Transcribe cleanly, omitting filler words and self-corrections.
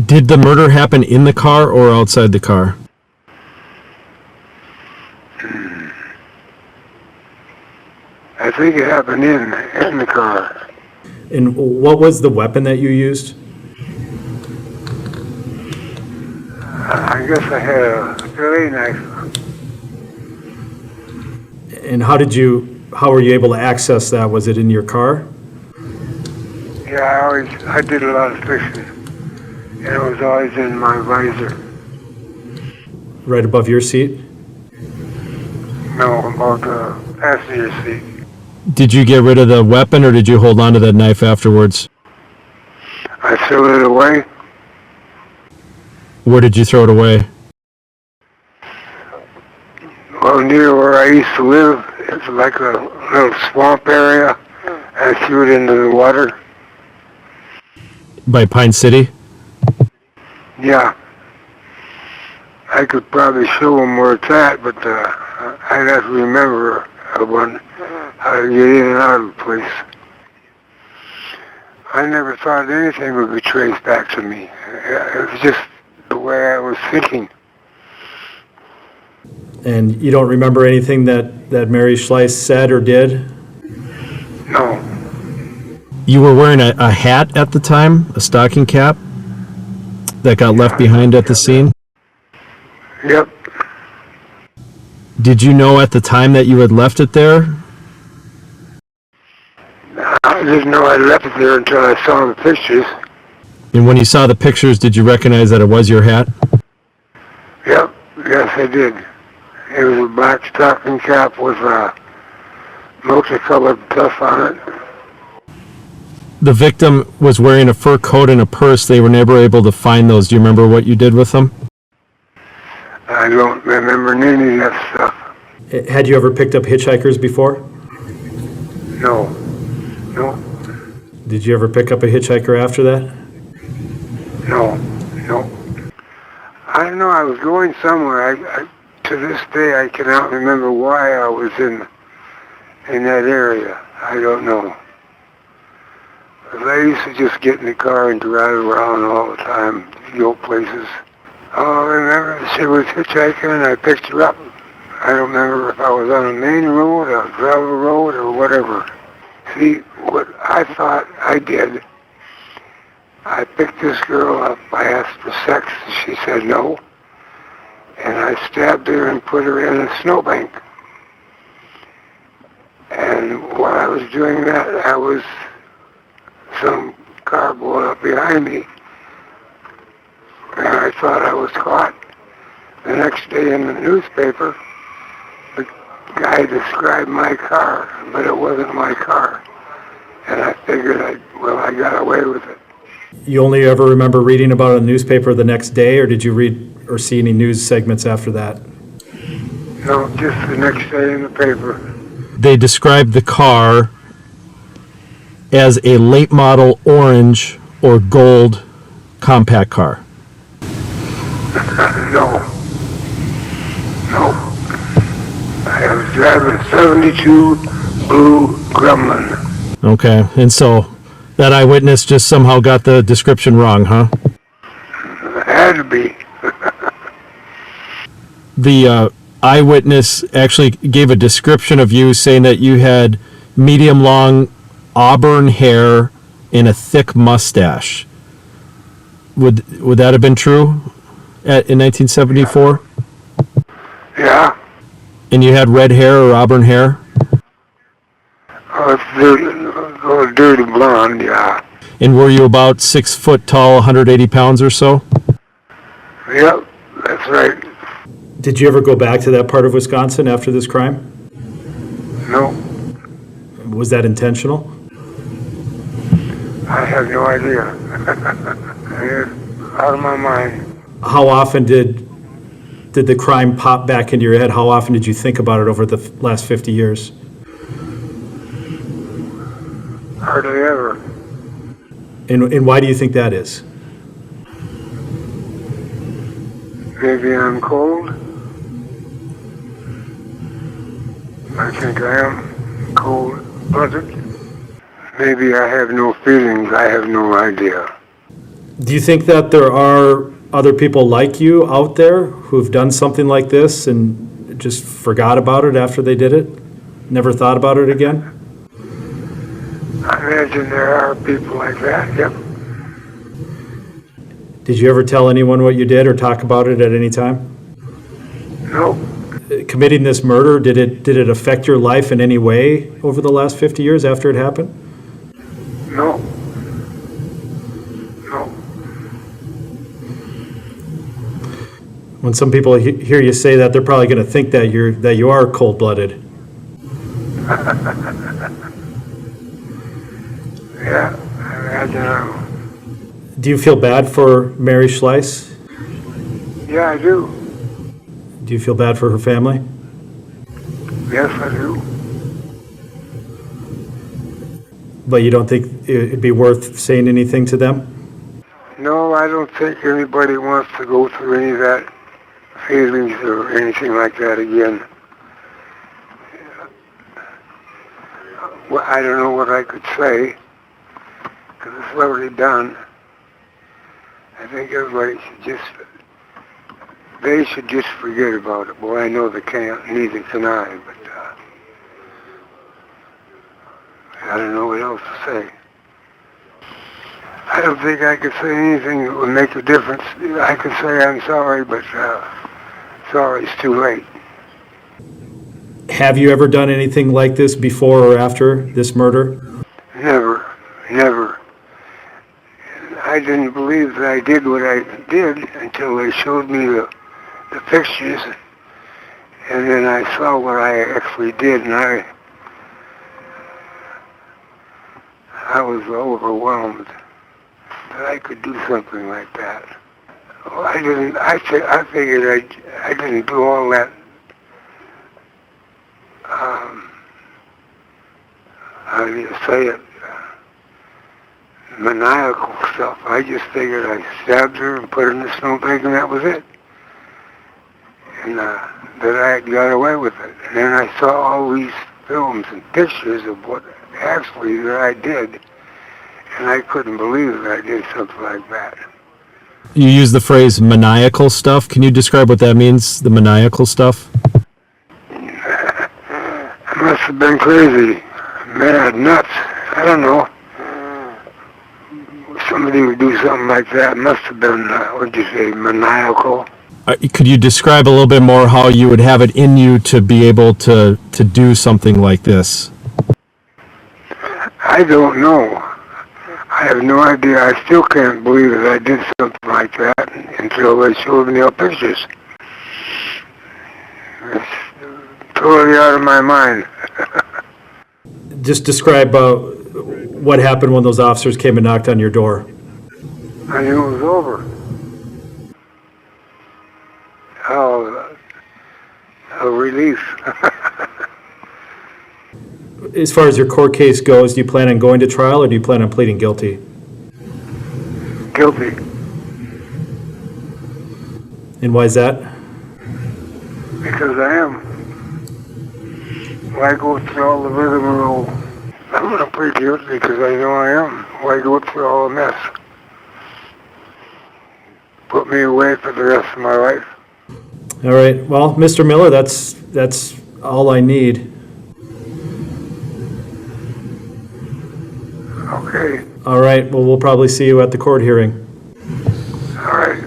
Did the murder happen in the car or outside the car? I think it happened in the car. And what was the weapon that you used? I guess I had a fillet knife. And how were you able to access that? Was it in your car? Yeah, I did a lot of fishing, and it was always in my visor. Right above your seat? No, about the passenger seat. Did you get rid of the weapon or did you hold on to that knife afterwards? I threw it away. Where did you throw it away? Well, near where I used to live, it's like a little swamp area. I threw it into the water. By Pine City? Yeah. I could probably show them where it's at, but I'd have to remember how to get in and out of the place. I never thought anything would be traced back to me. It was just the way I was thinking. And you don't remember anything that Mary Schleiss said or did? No. You were wearing a hat at the time, a stocking cap, that got left behind at the scene? Yep. Did you know at the time that you had left it there? I didn't know I left it there until I saw the pictures. And when you saw the pictures, did you recognize that it was your hat? Yep. Yes, I did. It was a black stocking cap with multicolored stuff on it. The victim was wearing a fur coat and a purse. They were never able to find those. Do you remember what you did with them? I don't remember any of that stuff. Had you ever picked up hitchhikers before? No. No. Did you ever pick up a hitchhiker after that? No. No. I don't know. I was going somewhere. To this day, I cannot remember why I was in that area. I don't know. But I used to just get in the car and drive around all the time, go places. Oh, I remember she was hitchhiking and I picked her up. I don't remember if I was on a main road, a gravel road, or whatever. See, what I thought I did, I picked this girl up, I asked for sex, and she said no. And I stabbed her and put her in a snowbank. And while I was doing that, some car blew up behind me. And I thought I was caught. The next day in the newspaper, the guy described my car, but it wasn't my car. And I figured I got away with it. You only ever remember reading about it in the newspaper the next day, or did you read or see any news segments after that? No, just the next day in the paper. They described the car as a late model orange or gold compact car. No. I was driving a 72 blue Gremlin. Okay, and so that eyewitness just somehow got the description wrong, huh? It had to be. The eyewitness actually gave a description of you saying that you had medium long auburn hair and a thick mustache. Would that have been true in 1974? Yeah. And you had red hair or auburn hair? Oh, it's dirty blonde, yeah. And were you about 6 foot tall, 180 pounds or so? Yep, that's right. Did you ever go back to that part of Wisconsin after this crime? No, Was that intentional? I have no idea. It's out of my mind. How often did the crime pop back into your head? How often did you think about it over the last 50 years? Hardly ever. And why do you think that is? Maybe I'm cold. I think I am cold-blooded. Maybe I have no feelings. I have no idea. Do you think that there are other people like you out there who've done something like this and just forgot about it after they did it? Never thought about it again? I imagine there are people like that, yep. Did you ever tell anyone what you did or talk about it at any time? No, Committing this murder, did it affect your life in any way over the last 50 years after it happened? no, no. When some people hear you say that, they're probably going to think that you are cold-blooded. Yeah, I imagine I am. Do you feel bad for Mary Schleiss? Yeah, I do. Do you feel bad for her family? Yes, I do. But you don't think it'd be worth saying anything to them? No, I don't think anybody wants to go through any of that feelings or anything like that again. Well, I don't know what I could say, because it's already done. I think everybody they should just forget about it. Well, I know they can't, neither can I, but I don't know what else to say. I don't think I could say anything that would make a difference. I could say I'm sorry, but sorry, it's too late. Have you ever done anything like this before or after this murder? Never, never. And I didn't believe that I did what I did until they showed me the pictures, and then I saw what I actually did, and I was overwhelmed that I could do something like that. Well, I didn't. I figured I didn't do all that. How do you say it? Maniacal stuff. I just figured I stabbed her and put her in the snowbank, and that was it. And that I got away with it. And then I saw all these films and pictures of what actually that I did, and I couldn't believe that I did something like that. You use the phrase maniacal stuff. Can you describe what that means, the maniacal stuff? I must have been crazy, mad, nuts. I don't know. Somebody would do something like that. Must have been, what'd you say, maniacal? Could you describe a little bit more how you would have it in you to be able to do something like this? I don't know. I have no idea. I still can't believe that I did something like that until they showed me the pictures. It's totally out of my mind. Just describe what happened when those officers came and knocked on your door. I knew it was over. Oh, a relief. As far as your court case goes, do you plan on going to trial or do you plan on pleading guilty? Guilty. And why is that? Because I am. Why go through all the rigmarole? I'm going to plead guilty because I know I am. Why go through all the mess? Put me away for the rest of my life. All right. Well, Mr. Miller, that's all I need. Okay. All right. Well, we'll probably see you at the court hearing. All right.